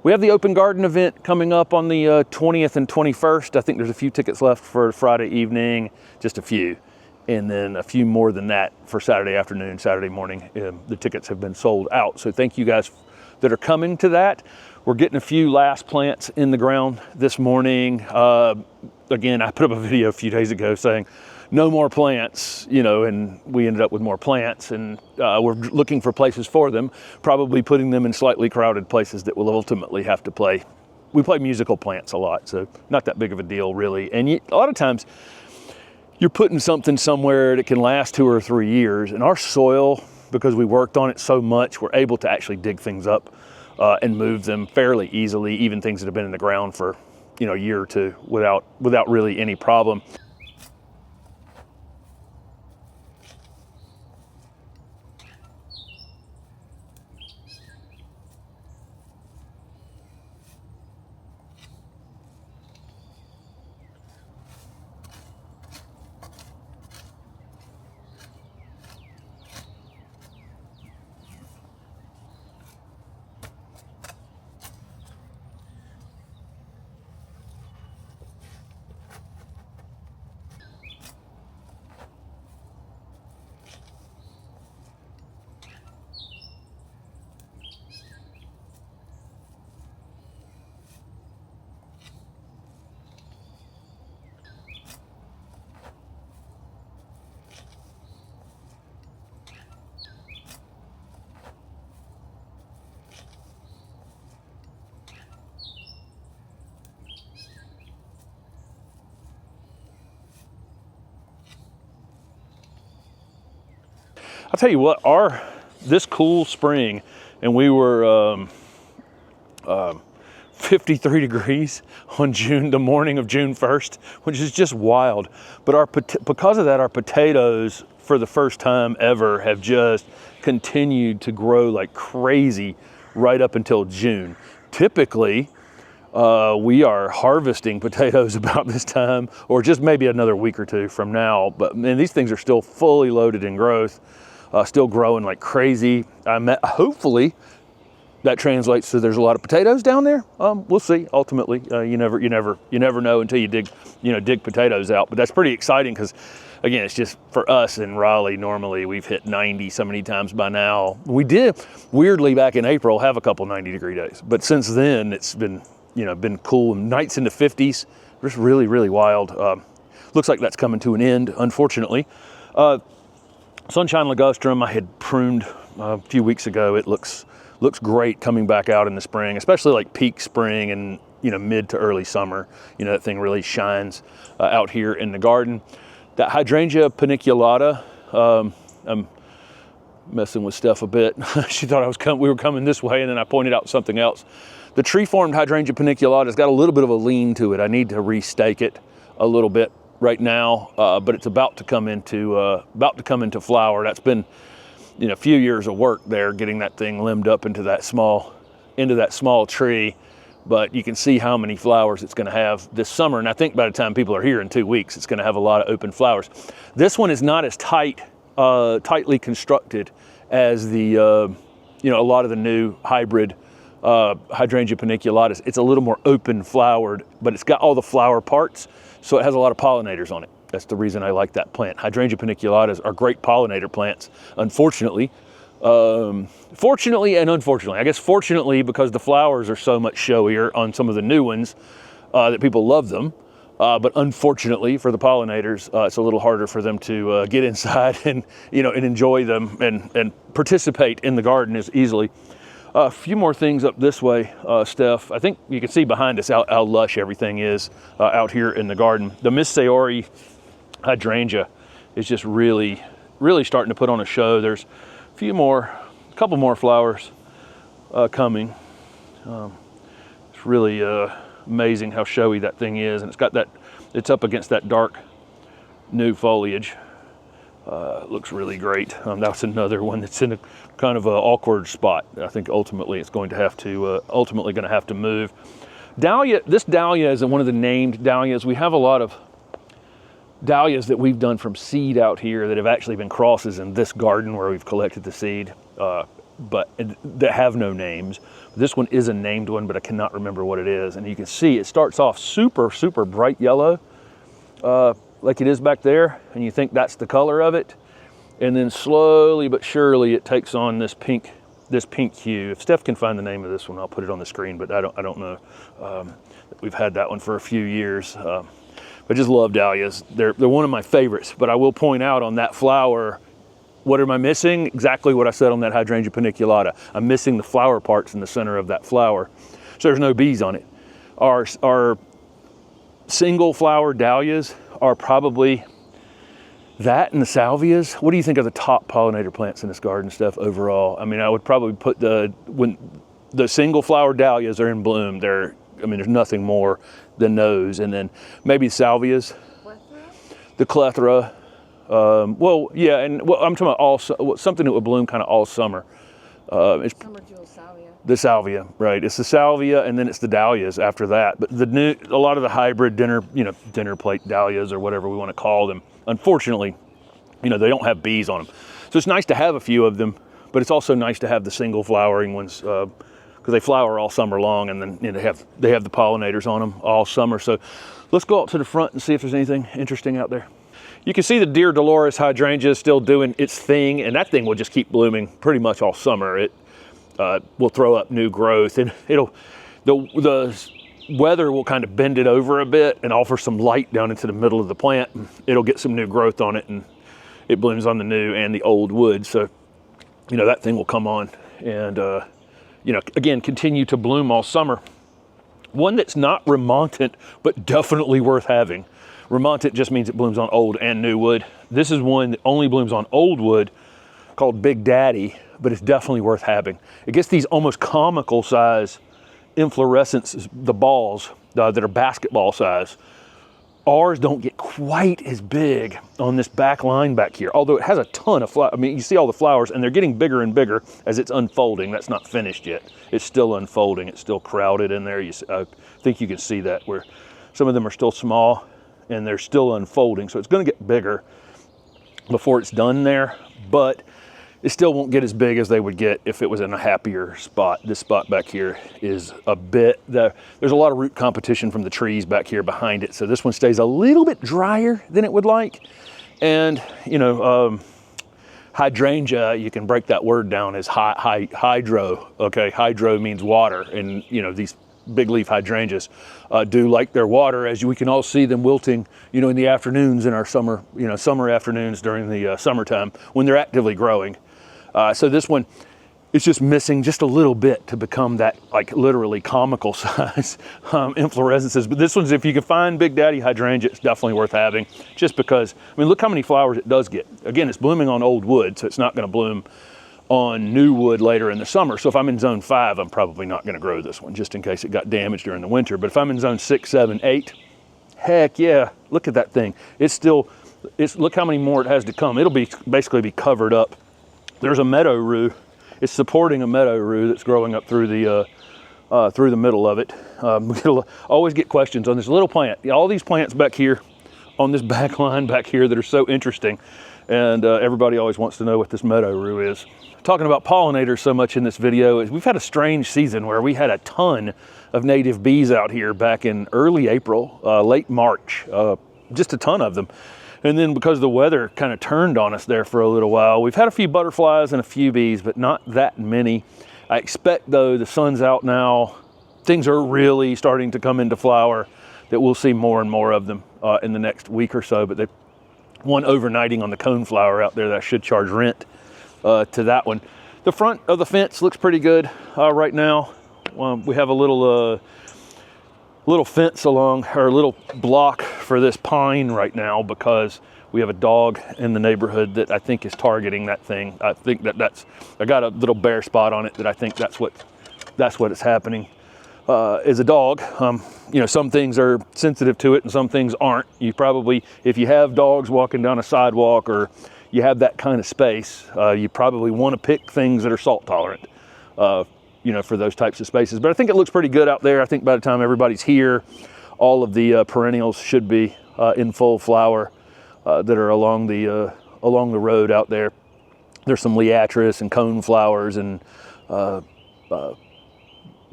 We have the open garden event coming up on the 20th and 21st. I think there's a few tickets left for Friday evening, just a few. And then a few more than that for Saturday afternoon, Saturday morning. The tickets have been sold out. So thank you guys that are coming to that. We're getting a few last plants in the ground this morning. Again, I put up a video a few days ago saying no more plants, you know, and we ended up with more plants, and we're looking for places for them, probably putting them in slightly crowded places that will ultimately have to play. We play musical plants a lot, so not that big of a deal really. And a lot of times you're putting something somewhere that can last 2 or 3 years, and our soil, because we worked on it so much, we're able to actually dig things up and move them fairly easily, even things that have been in the ground for, you know, a year or two without really any problem. I'll tell you what, this cool spring, and we were 53 degrees on the morning of June 1st, which is just wild. But because of that, our potatoes, for the first time ever, have just continued to grow like crazy right up until June. Typically, we are harvesting potatoes about this time, or just maybe another week or two from now. But man, these things are still fully loaded in growth. Still growing like crazy. Hopefully that translates to there's a lot of potatoes down there. We'll see. Ultimately, you never know until you dig potatoes out. But that's pretty exciting because, again, it's just for us in Raleigh. Normally we've hit 90 so many times by now. We did weirdly back in April have a couple 90-degree days, but since then it's been cool. Nights in the 50s. Just really wild. Looks like that's coming to an end, unfortunately. Sunshine ligustrum I had pruned a few weeks ago. It looks great coming back out in the spring, especially like peak spring and mid to early summer. That thing really shines out here in the garden. That hydrangea paniculata, I'm messing with Steph a bit. She thought we were coming this way, and then I pointed out something else. The tree-formed hydrangea paniculata has got a little bit of a lean to it. I need to restake it a little bit right now, but it's about to come into flower. That's been a few years of work there, getting that thing limbed up into that small tree. But you can see how many flowers it's going to have this summer, and I think by the time people are here in 2 weeks, it's going to have a lot of open flowers. This one is not as tightly constructed as the a lot of the new hybrid hydrangea paniculatas. It's a little more open flowered, but it's got all the flower parts, so it has a lot of pollinators on it. That's the reason I like that plant. Hydrangea paniculatas are great pollinator plants. Unfortunately, fortunately and unfortunately, I guess fortunately because the flowers are so much showier on some of the new ones that people love them. But unfortunately for the pollinators, it's a little harder for them to get inside and enjoy them and participate in the garden as easily. A few more things up this way, Steph. I think you can see behind us how lush everything is out here in the garden. The Miss Sayori hydrangea is just really starting to put on a show. There's a couple more flowers coming. It's really amazing how showy that thing is, and it's up against that dark new foliage. Looks really great. That's another one that's in a kind of an awkward spot. I think ultimately it's going to have to move. Dahlia. This dahlia is one of the named dahlias. We have a lot of dahlias that we've done from seed out here that have actually been crosses in this garden where we've collected the seed. but that have no names. This one is a named one, but I cannot remember what it is. And you can see it starts off super, super bright yellow, like it is back there, and you think that's the color of it. And then slowly but surely it takes on this pink hue. If Steph can find the name of this one, I'll put it on the screen, but I don't know. We've had that one for a few years. I just love dahlias. They're one of my favorites, but I will point out on that flower, what am I missing? Exactly what I said on that hydrangea paniculata. I'm missing the flower parts in the center of that flower. So there's no bees on it. Our single flower dahlias are probably that and the salvias. What do you think of the top pollinator plants in this garden stuff overall? I mean, I would probably put when the single flower dahlias are in bloom, there's nothing more than those. And then maybe salvias, the clethra. Well, yeah, and I'm talking about something that would bloom kind of all summer. It's summer jewel salvia. The salvia, right? It's the salvia, and then it's the dahlias after that. But a lot of the hybrid dinner plate dahlias or whatever we want to call them, unfortunately, they don't have bees on them. So it's nice to have a few of them, but it's also nice to have the single flowering ones because they flower all summer long, and then they have the pollinators on them all summer. So let's go out to the front and see if there's anything interesting out there. You can see the Dear Dolores hydrangea is still doing its thing, and that thing will just keep blooming pretty much all summer. It will throw up new growth, and the weather will kind of bend it over a bit and offer some light down into the middle of the plant. It'll get some new growth on it, and it blooms on the new and the old wood. So, that thing will come on and, again, continue to bloom all summer. One that's not remontant, but definitely worth having. Remontant just means it blooms on old and new wood. This is one that only blooms on old wood, called Big Daddy, but it's definitely worth having. It gets these almost comical size inflorescences, the balls that are basketball size. Ours don't get quite as big on this back line back here, although it has a ton of flowers. I mean, you see all the flowers, and they're getting bigger and bigger as it's unfolding. That's not finished yet. It's still unfolding. It's still crowded in there. I think you can see that, where some of them are still small, and they're still unfolding. So it's going to get bigger before it's done there, but it still won't get as big as they would get if it was in a happier spot. This spot back here is a bit, there's a lot of root competition from the trees back here behind it. So this one stays a little bit drier than it would like. And, hydrangea, you can break that word down as hydro, okay? Hydro means water, and, these big leaf hydrangeas do like their water, as we can all see them wilting, in the afternoons in our summer, summer afternoons during the summertime when they're actively growing. So this one, it's just missing just a little bit to become that, like, literally comical size inflorescences. But this one's, if you can find Big Daddy hydrangea, it's definitely worth having, just because, look how many flowers it does get. Again, it's blooming on old wood, so it's not going to bloom on new wood later in the summer. So if I'm in zone 5, I'm probably not going to grow this one, just in case it got damaged during the winter. But if I'm in zone 6, 7, 8, heck yeah, look at that thing. Look how many more it has to come. It'll basically be covered up. There's a meadow rue. It's supporting a meadow rue that's growing up through the middle of it. We always get questions on this little plant. All these plants back here on this back line back here that are so interesting, and everybody always wants to know what this meadow rue is. Talking about pollinators so much in this video, we've had a strange season where we had a ton of native bees out here back in early April, late March, just a ton of them. And then because the weather kind of turned on us there for a little while, we've had a few butterflies and a few bees, but not that many. I expect, though, the sun's out now, things are really starting to come into flower, that we'll see more and more of them in the next week or so. But one overnighting on the coneflower out there that I should charge rent to that one. The front of the fence looks pretty good right now. We have a little fence along, or a little block for this pine right now, because we have a dog in the neighborhood that I think is targeting that thing. I think I got a little bare spot on it that I think that's what is happening. Is a dog. Some things are sensitive to it and some things aren't. You probably, if you have dogs walking down a sidewalk, or you have that kind of space, you probably want to pick things that are salt tolerant. For those types of spaces. But I think it looks pretty good out there. I think by the time everybody's here, all of the perennials should be in full flower that are along the road out there. There's some liatris and cone flowers and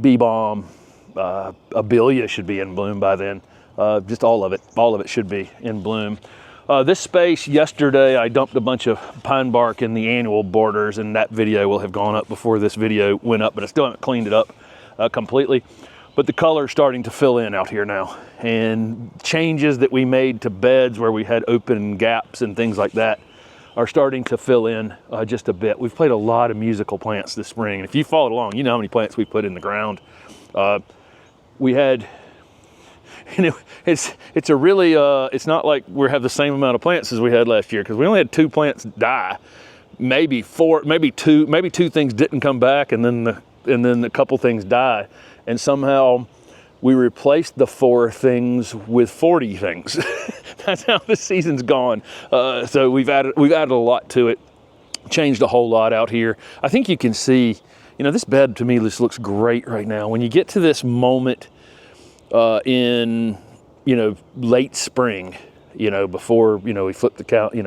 bee balm. Abelia should be in bloom by then. Just all of it should be in bloom. This space, yesterday I dumped a bunch of pine bark in the annual borders, and that video will have gone up before this video went up, but I still haven't cleaned it up completely. But the color's starting to fill in out here now, and changes that we made to beds where we had open gaps and things like that are starting to fill in just a bit. We've planted a lot of musical plants this spring, and if you followed along, you know how many plants we put in the ground. We had, it's a really, it's not like we have the same amount of plants as we had last year, because we only had 2 plants die. Maybe 4, maybe two things didn't come back, and then a couple things die. And somehow we replaced the 4 things with 40 things. That's how the season's gone. So we've added a lot to it, changed a whole lot out here. I think you can see, this bed to me just looks great right now. When you get to this moment in, late spring, before, we flip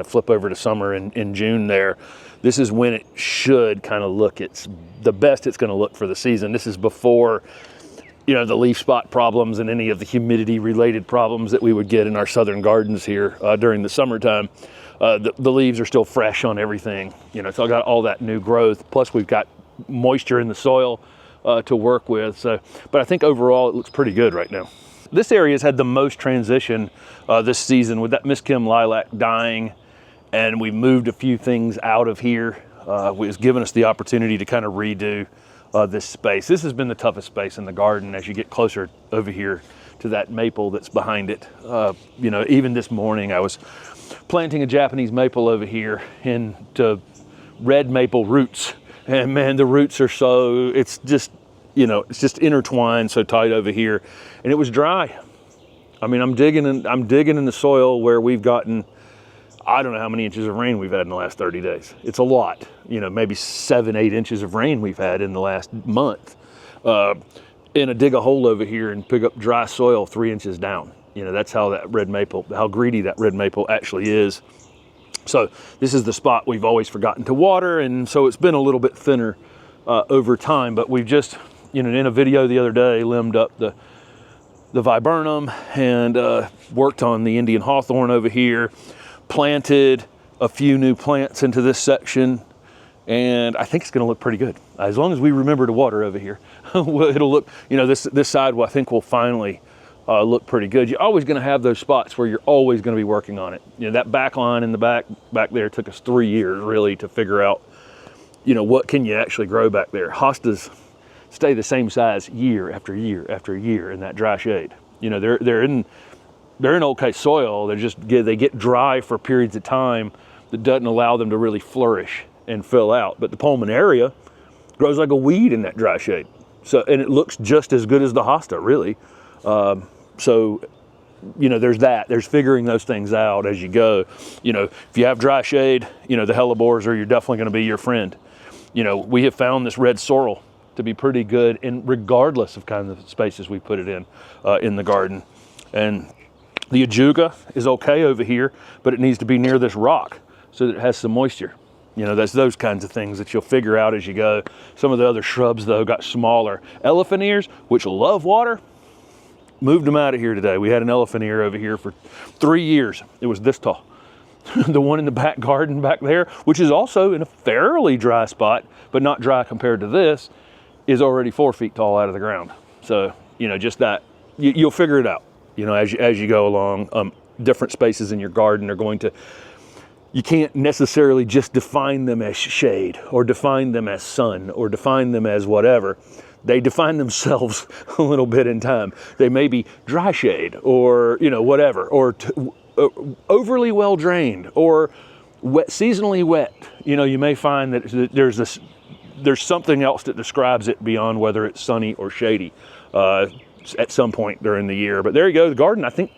flip over to summer in June there, this is when it should kind of look, it's the best it's going to look for the season. This is before, the leaf spot problems and any of the humidity related problems that we would get in our southern gardens here during the summertime. The leaves are still fresh on everything, so I got all that new growth. Plus we've got moisture in the soil to work with. So, but I think overall it looks pretty good right now. This area has had the most transition this season with that Miss Kim lilac dying, and we moved a few things out of here. It's given us the opportunity to kind of redo this space. This has been the toughest space in the garden as you get closer over here to that maple that's behind it. Even this morning I was planting a Japanese maple over here into red maple roots, and man, the roots are so, it's just intertwined so tight over here, and it was dry. I mean, I'm digging in the soil where we've gotten, I don't know how many inches of rain we've had in the last 30 days. It's a lot, maybe 7-8 inches of rain we've had in the last month. And I dig a hole over here and pick up dry soil 3 inches down. That's how that red maple, how greedy that red maple actually is. So this is the spot we've always forgotten to water, and so it's been a little bit thinner over time, but we've just, in a video the other day, limbed up the viburnum and worked on the Indian hawthorn over here, planted a few new plants into this section, and I think it's going to look pretty good. As long as we remember to water over here, it'll look, this side I think will finally look pretty good. You're always going to have those spots where you're always going to be working on it. That back line in the back there took us 3 years really to figure out, what can you actually grow back there. Hostas stay the same size year after year after year in that dry shade. They're in okay soil. They get dry for periods of time that doesn't allow them to really flourish and fill out. But the Pollinator grows like a weed in that dry shade. So, and it looks just as good as the hosta, really. There's that. There's figuring those things out as you go. If you have dry shade, the hellebores you're definitely going to be your friend. We have found this red sorrel to be pretty good, and regardless of kind of spaces we put it in the garden. And the ajuga is okay over here, but it needs to be near this rock so that it has some moisture. That's those kinds of things that you'll figure out as you go. Some of the other shrubs, though, got smaller. Elephant ears, which love water, moved them out of here today. We had an elephant ear over here for 3 years. It was this tall. The one in the back garden back there, which is also in a fairly dry spot, but not dry compared to this, is already 4 feet tall out of the ground. So, just that, you'll figure it out. As you go along, different spaces in your garden are going to, you can't necessarily just define them as shade or define them as sun or define them as whatever. They define themselves a little bit in time. They may be dry shade or, whatever, or overly well drained or wet, seasonally wet. You may find that there's something else that describes it beyond whether it's sunny or shady at some point during the year. But there you go, the garden, I think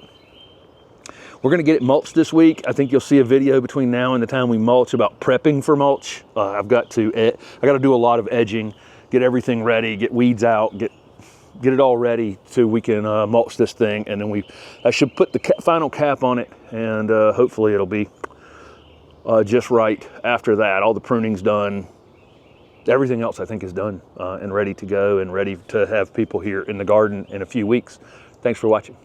we're going to get it mulched this week. I think you'll see a video between now and the time we mulch about prepping for mulch. I got to do a lot of edging, get everything ready, get weeds out, get it all ready so we can mulch this thing, and then I should put the final cap on it, and hopefully it'll be just right after that. All the pruning's done. Everything else I think is done and ready to go and ready to have people here in the garden in a few weeks. Thanks for watching.